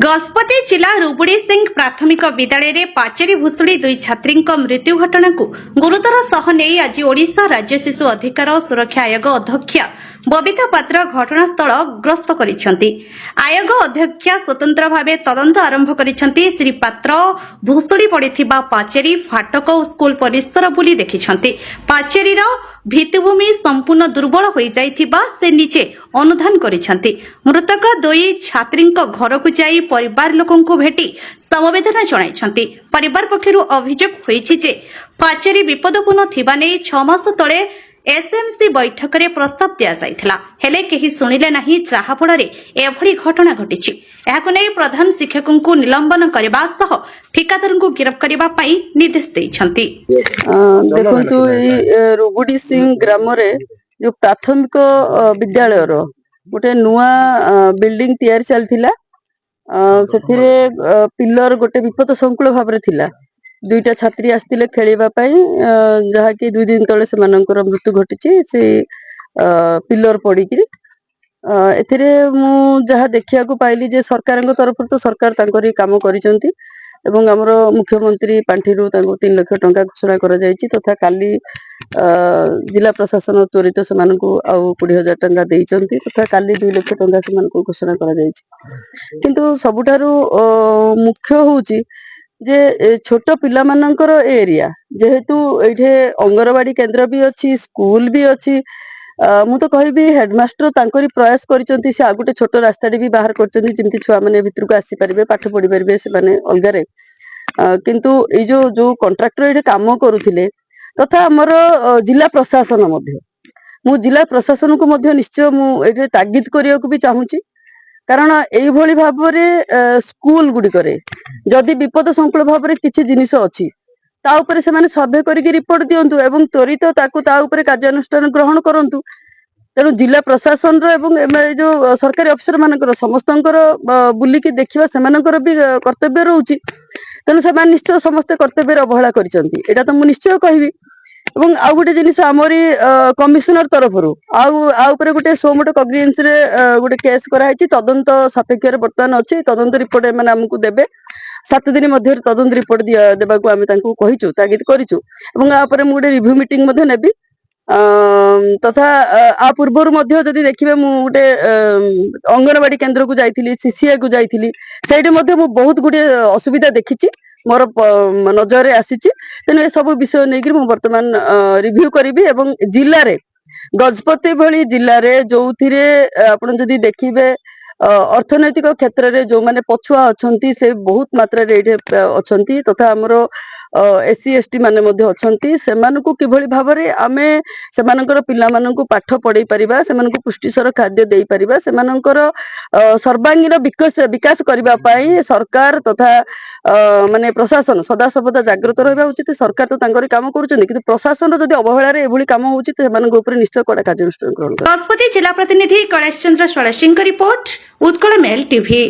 गजपति जिला रुबुड़ी सिंह प्राथमिक विद्यालय रे पाचेरी भुशुड़ी दुई छात्री मृत्यु घटना को गुरुतर सह नहीं आज ओडिशा राज्य शिशु अधिकार सुरक्षा आयोग अध्यक्ष बबिता पात्र घटनास्थल ग्रस्त करिसेंती। आयोग अध्यक्ष स्वतंत्र भावे तदंत आरंभ करिसेंती। श्री पात्र भुशुड़ी पड़िथिबा पाचेरी फाटक और स्कूल परिसर बुली देखिसेंती। पाचेरीर भित्तिभूमि संपूर्ण दुर्बल हो जाइथिबा से निजे अनुधान करिसेंती। मृतक दुई छात्री घर को जाई परिवार लोकों को भेटी समवेदना जणाइछंती। परिवार पक्षरु अभियोग होईछि जे पाचेरी विपदपूर्ण थिबा नै 6 मास तळे एसएमसी बैठक रे प्रस्ताव दिया जाइथिला हेले केही सुनिले नाही, जाहा फଳରେ एभଳି घटना घटिछि। एहाको नै प्रधान शिक्षकों को निलंबन करबा सह ठिकादार को गिरफ्त करबा पई निर्देश दैछंती। देखंतु रुबुडी सिंह ग्राम रे जो प्राथमिक विद्यालय रो गोटे नुआ बिल्डिंग तैयारी चलथिला। सेथिरे पिलर गोटे विपद संकुल भाबरे थिला। दुईटा छात्री आस्तिले खेलिबा पई जहा कि 2 दिन तळे सेमानकर मृत्यु घटिछि। से पिलर पडिकि एथिरे मु जहा देखिया को पाइली जे सरकारक तरफ तो सरकार तांकरी काम करिसंती एवं हमरो मुख्यमंत्री पांठीरु तांको 3 लाख टंका घोषणा करा जायछि तथा काली जिला प्रशासन त्वरित सेमानकु आउ 20,000 टंका देइचंती तथा काली 2 लाख टंका सेमानकु घोषणा करा जायछि। किंतु सबुठारु मुख्य होउछि जे छोट पिला मानकर एरिया जेहेतु एठे अंगनवाड़ी केंद्र भी अच्छी, स्कूल भी अच्छी। मु तो कहबी हेडमास्टर तांकरी प्रयास करिसंती से आगुटे छोट रास्ता भी बाहर करचंती जेंति छुआ माने भितर को आसी परिबे, पाठ पढी परिबे से माने अलगारे। किंतु ए जो कॉन्ट्रैक्टर एठे काम करूथिले तथा हमर जिला प्रशासन मध्य मु जिला प्रशासन को मध्य निश्चय मु एठे तागिद करिया को भी चाहूची। कारण एई भली भाबरे स्कूल गुडी करे जदि विपद संकुल भाबरे किछि जिनिस अछि ता ऊपर से माने सर्वे करिके रिपोर्ट दियंतु एवं त्वरित ताकू ता ऊपर कार्यानुष्ठान ग्रहण करंतु। तेणु जिला प्रशासन रो एवं जो सरकारी अफसर मानकर समस्तंकर बुलिकी देखिबा सेमानकर भी कर्तव्य रहउची। तेणु से निश्चय समस्त कर्तव्य अवहेला करिसंती एटा तो मु निश्चय कहबी। एवं आउ गोटे जिनिस आमरी कमिशनर तरफ ऊपर गोटे सोमोट कग्रियंस रे गोटे केस करा तदंत सापेक्ष बर्तमान अच्छे तदंत रिपोर्ट एमाने हमकु देबे 7 दिन मध्य तदंत रिपोर्ट देबाकू आमे तांकू कहिचु तागिद करिचु एवं आ परे मु गोटे रिव्यू मीटिंग मध्य नेबी। तथा आ पूर्वरु मध्य जदि देखिबे मु गोटे अंगनवाड़ी केंद्र को जाइथिली, सीसीए को जाइथिली, सेठी मध्य मु बहुत गुडी असुविधा देखिची, मोर नजर रे आसीची। तेनु ए सब विषय नै कि मु वर्तमान रिव्यू करिवि एवं जिल्ला रे गजपति भली जिल्ला रे जोथिरे आपण जदि देखिबे अर्थनैतिक क्षेत्र रे जो माने पछुआ अछंती से बहुत मात्रा रे एठे अछंती तथा हमरो एससी एसटी माने मध्ये अछंती। सेमानकु किभली भाबरे आमे सेमानकर पिला मानकु पाठ पढै परिबा, सेमानकु पुष्टिसर खाद्य देई परिबा, सेमानकर सर्वांगीन विकास करिबा पई सरकार तथा माने प्रशासन सदा सर्वदा जागृत रहबा उचित। सरकार तो तांकरी काम करूचंदी किंतु प्रशासन जदि अवहेला रे एभली काम होउची त सेमानक ऊपर निश्चय कड़ा कार्यानुष्ठान ग्रहण। गजपति जिला प्रतिनिधि Kailash Chandra षडसिंह report Utkal mail TV.